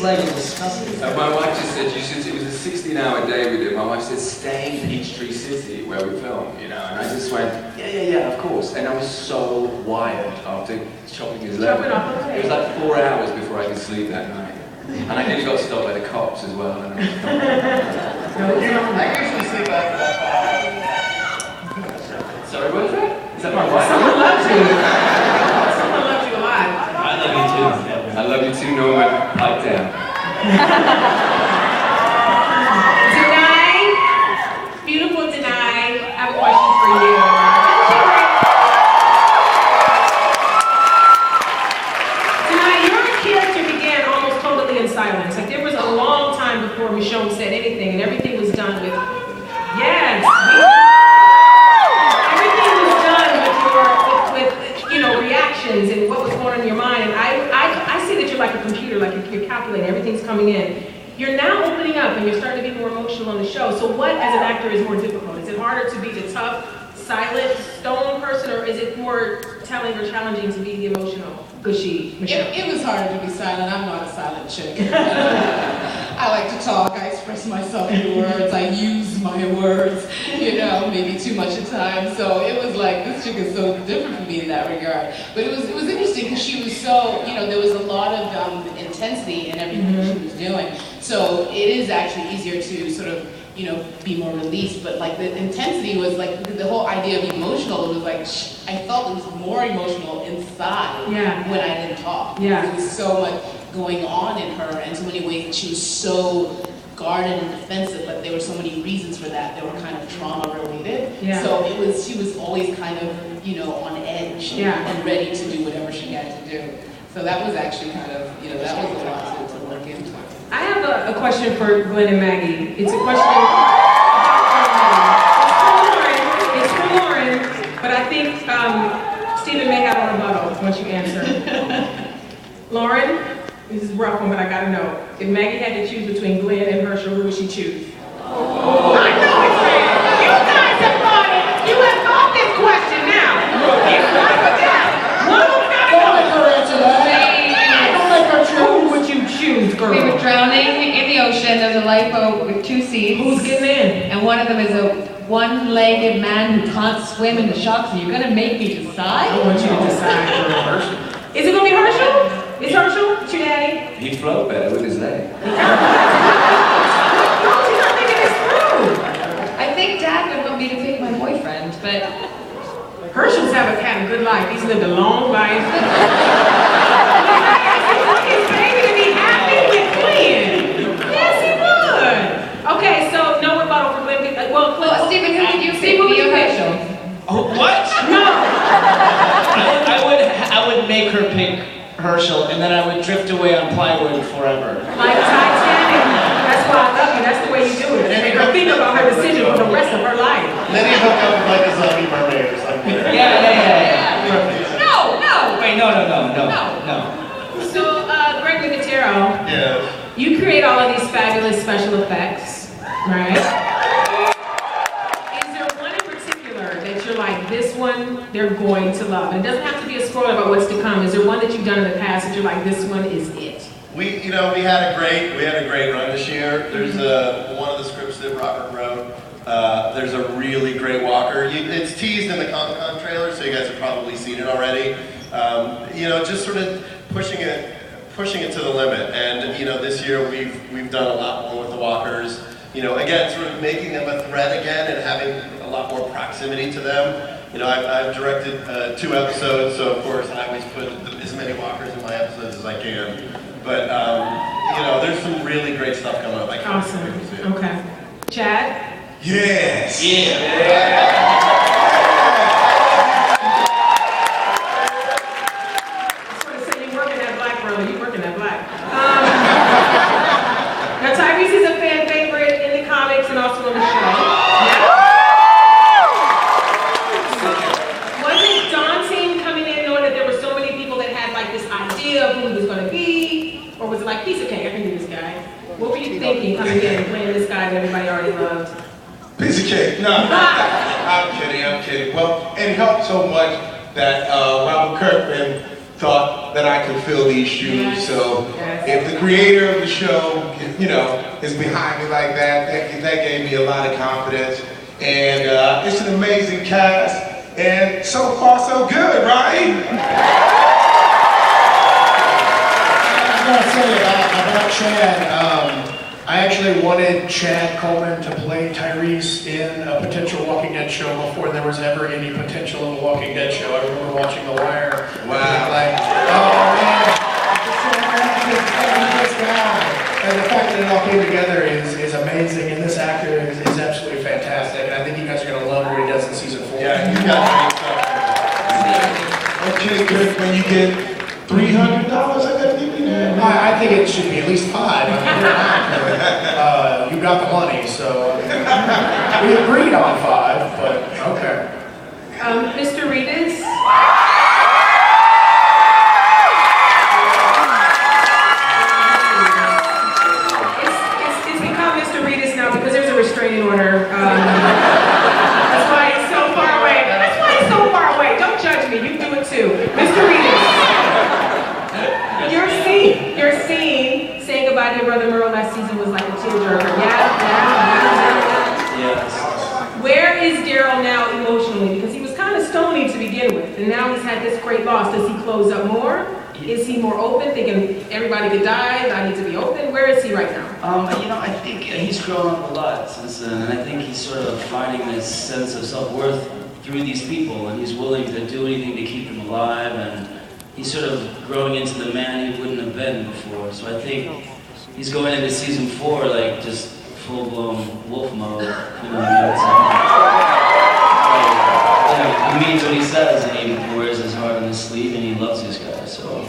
leg is disgusting. My wife just said, it was a 16-hour day with him. My wife said, stay in Peachtree City where we film, you know. And I just went, yeah, of course. And I was so wired after chopping his leg. It was like 4 hours before I could sleep that night. And I nearly got stopped by the cops as well. And I usually sleep after that. Sorry, what is that? Is that my wife? Someone loves you. Someone loves you a lot. I love you too. I love you too, Norman. Pipe down. Denai, beautiful Denai, I have a question for you. Denai, your character began almost totally in silence. Like there was a long time before Michonne said anything, and everything was done with, yes. Reactions and what was going on in your mind. And I see that you're like a computer, like you're calculating, everything's coming in. You're now opening up and you're starting to be more emotional on the show. So what, as an actor, is more difficult? Is it harder to be the tough, silent, stone person, or is it more telling or challenging to be the emotional, gushy Michelle? It was harder to be silent. I'm not a silent chick. I like to talk. I express myself in words. I use my words, maybe too much at times. So it was like, this chick is so different from me in that regard. But it was interesting because she was so, there was a lot of intensity in everything she was doing. So it is actually easier to sort of, be more released. But like the intensity was like, the whole idea of emotional, it was like, I felt it was more emotional inside when I didn't talk. Yeah. There was so much going on in her and so many ways that she was so guarded and defensive, but there were so many reasons for that. They were kind of trauma related. Yeah. So she was always kind of, on edge and ready to do whatever she had to do. So that was actually kind of, that was a lot to work into. I have a question for Glenn and Maggie. It's a question it's for Lauren, but I think Stephen may have a rebuttal once you answer. Lauren, this is a rough one, but I gotta know. If Maggie had to choose between Glenn and Herschel, who would she choose? Oh. I know it's fair. You guys have thought it. You have thought this question now. It's not for that. Don't make her answer that. Don't make her choose. Who would you choose, girl? We were drowning in the ocean. There's a lifeboat with 2 seats. Who's getting in? And one of them is a one-legged man who can't swim in the shock, so you're gonna make me decide? I want you to decide, girl. Is it gonna be Herschel? Is Herschel? It's your daddy? He'd float better with his leg. She's not thinking this through. I think Dad would want me to pick my boyfriend, but... Herschel's had a good life. He's lived a long life. He wants his baby to be happy with Glenn. Yes, he would. Okay, so no rebuttal for Glenn. Well, Stephen, who did you pick? Stephen, who did you pick? Oh, what? No. I would make her pick Herschel, and then I would drift away on plywood forever. Like Titanic. That's why I love you. That's the way you do it. Make her think about her decision for the rest of her life. Then you hook up with like a zombie mermaid or something. Yeah. No! Wait, no. So, Greg Nicotero, Yeah. you create all of these fabulous special effects, right? Is there one in particular that you're like, this one they're going to love? And it doesn't have to be a spoiler about what's to come. Is there one that you've done in the past that you're like, this one is it? We had a great run this year. There's one of the scripts that Robert wrote. There's a really great walker. It's teased in the Comic-Con trailer, so you guys have probably seen it already. Just sort of pushing it to the limit. And this year we've done a lot more with the walkers. Again, sort of making them a threat again and having a lot more proximity to them. I've directed 2 episodes, so of course I always put as many walkers in my episodes as I can. But there's some really great stuff coming up. I can't wait to see it. Okay. Chad? Yes. Yeah. You working that black. Now Tyrese is a fan favorite in the comics and also on the show. Yeah. So, was it daunting coming in knowing that there were so many people that had like this idea of who he was going to be? Or was it like, piece of cake, I can do this guy? What were you thinking coming in and playing this guy that everybody already loved? Piece of cake. No, I'm kidding. Well, it helped so much that Robert Kirkman thought that I could fill these shoes. So if the creator of the show, you know, is behind me like that, that gave me a lot of confidence. And it's an amazing cast, and so far so good, right? I was going to say about Chad, I actually wanted Chad Coleman to play Tyrese in a potential Walking Dead show before there was ever any potential of a Walking Dead show. I remember watching The Wire. Wow. Like, oh man, this guy. And the fact that it all came together is amazing, and this actor is absolutely fantastic. And I think you guys are going to love what he does in season 4. Yeah, you got great stuff. Okay, good. When you get $300, I gotta give you that. I think it should be at least 5. I mean, you got the money, so we agreed on 5, but okay. Mr. Reedus? It's become Mr. Reedus now because there's a restraining order. That's why he's so far away. That's why he's so far away. Don't judge me. You do it too. Mr. Reedus. Your scene saying goodbye to your brother Merle last season was like a tearjerker. Yeah. Yes. Where is Daryl now emotionally? Because he was kind of stony to begin with, and now he's had this great loss. Does he close up more? Is he more open, thinking everybody could die, I need to be open? Where is he right now? You know, I think he's grown up a lot since then, and I think he's sort of finding this sense of self-worth through these people, and he's willing to do anything to keep them alive, and he's sort of growing into the man he wouldn't have been before. So I think he's going into season 4 like just full-blown wolf mode. You know what I mean? He means what he says, and he wears his heart on his sleeve, and he loves these guys. So